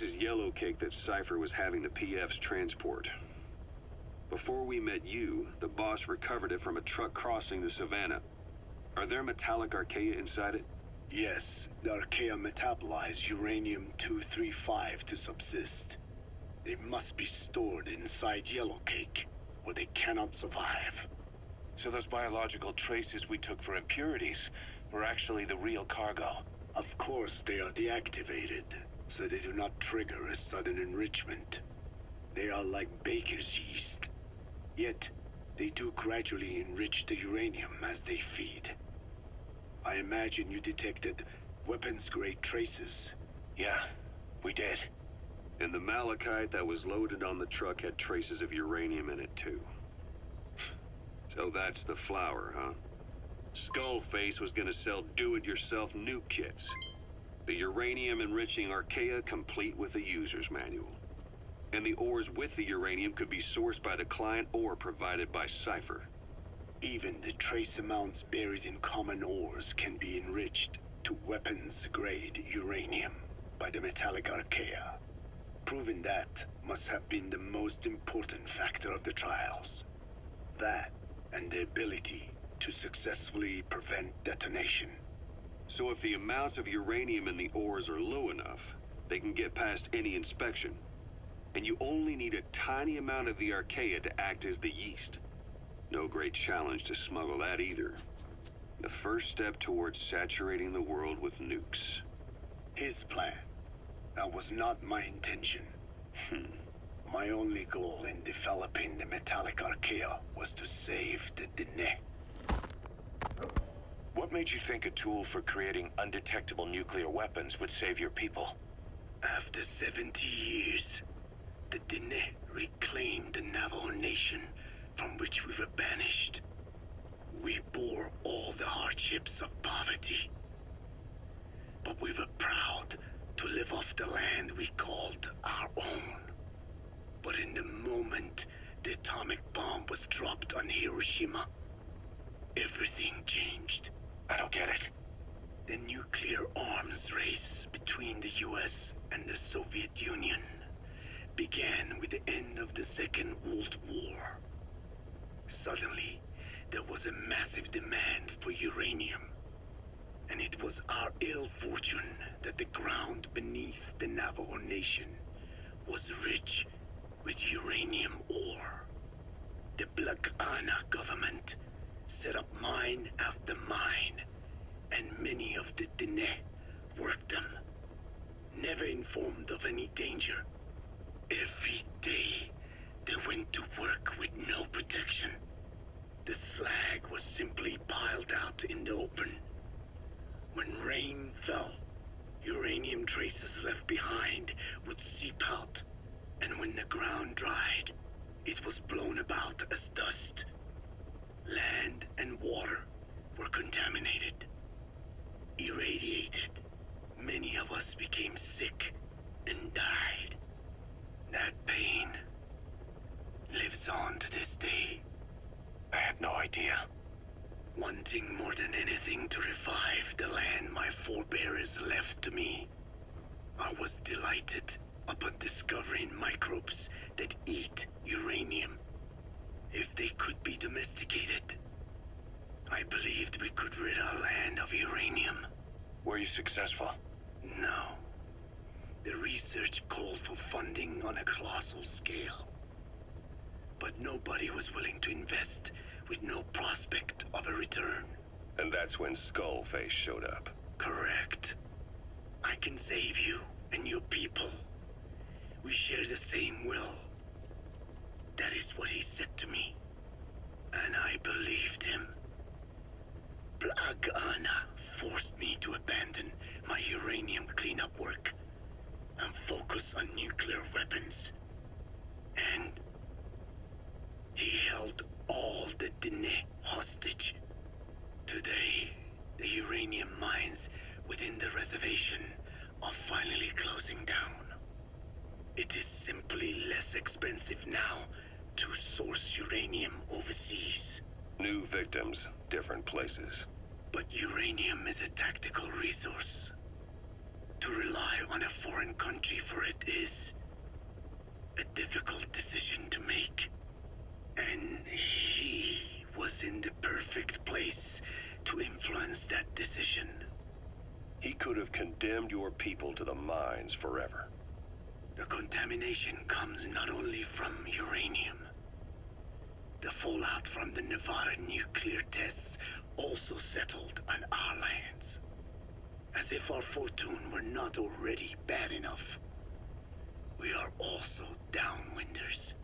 This is yellow cake that Cypher was having the PFs transport. Before we met you, the boss recovered it from a truck crossing the savannah. Are there metallic archaea inside it? Yes, the archaea metabolize uranium-235 to subsist. They must be stored inside yellow cake, or they cannot survive. So those biological traces we took for impurities were actually the real cargo? Of course they are deactivated, so they do not trigger a sudden enrichment. They are like baker's yeast. Yet, they do gradually enrich the uranium as they feed. I imagine you detected weapons-grade traces. Yeah, we did. And the malachite that was loaded on the truck had traces of uranium in it too. So that's the flower, huh? Skullface was gonna sell do-it-yourself nuke kits. The uranium-enriching archaea complete with the user's manual. And the ores with the uranium could be sourced by the client or provided by Cypher. Even the trace amounts buried in common ores can be enriched to weapons-grade uranium by the metallic archaea. Proving that must have been the most important factor of the trials. That and the ability to successfully prevent detonation. So if the amounts of uranium in the ores are low enough, they can get past any inspection. And you only need a tiny amount of the archaea to act as the yeast. No great challenge to smuggle that either. The first step towards saturating the world with nukes. His plan. That was not my intention. My only goal in developing the metallic archaea was to save the Dene. What made you think a tool for creating undetectable nuclear weapons would save your people? After 70 years, the Dene reclaimed the Navajo Nation from which we were banished. We bore all the hardships of poverty. But we were proud to live off the land we called our own. But in the moment the atomic bomb was dropped on Hiroshima, everything changed. I don't get it. The nuclear arms race between the US and the Soviet Union began with the end of the Second World War. Suddenly, there was a massive demand for uranium. And it was our ill fortune that the ground beneath the Navajo Nation was rich with uranium ore. The Black Ana government set up mine after mine, and many of the Dene worked them, never informed of any danger. Every day, they went to work with no protection. The slag was simply piled out in the open. When rain fell, uranium traces left behind would seep out, and when the ground dried, it was blown about as dust. Land and water were contaminated, irradiated. Many of us became sick and died. That pain lives on to this day. I had no idea. Wanting more than anything to revive the land my forebears left to me, I was delighted upon discovering microbes that eat uranium. If they could be domesticated, I believed we could rid our land of uranium. Were you successful? No. The research called for funding on a colossal scale. But nobody was willing to invest with no prospect of a return. And that's when Skullface showed up. Correct. I can save you and your people. We share the same will. That is what he said to me. And I believed him. Black Ana forced me to abandon my uranium cleanup work and focus on nuclear weapons. And he held all the Dene hostage. Today, the uranium mines within the reservation are finally closing down. It is simply less expensive now to source uranium overseas. New victims, different places. But uranium is a tactical resource. To rely on a foreign foreign country for it is a difficult decision to make. And he was in the perfect place to influence that decision. He could have condemned your people to the mines forever. The contamination comes not only from uranium. The fallout from the Nevada nuclear tests also settled on our lands. As if our fortune were not already bad enough. We are also downwinders.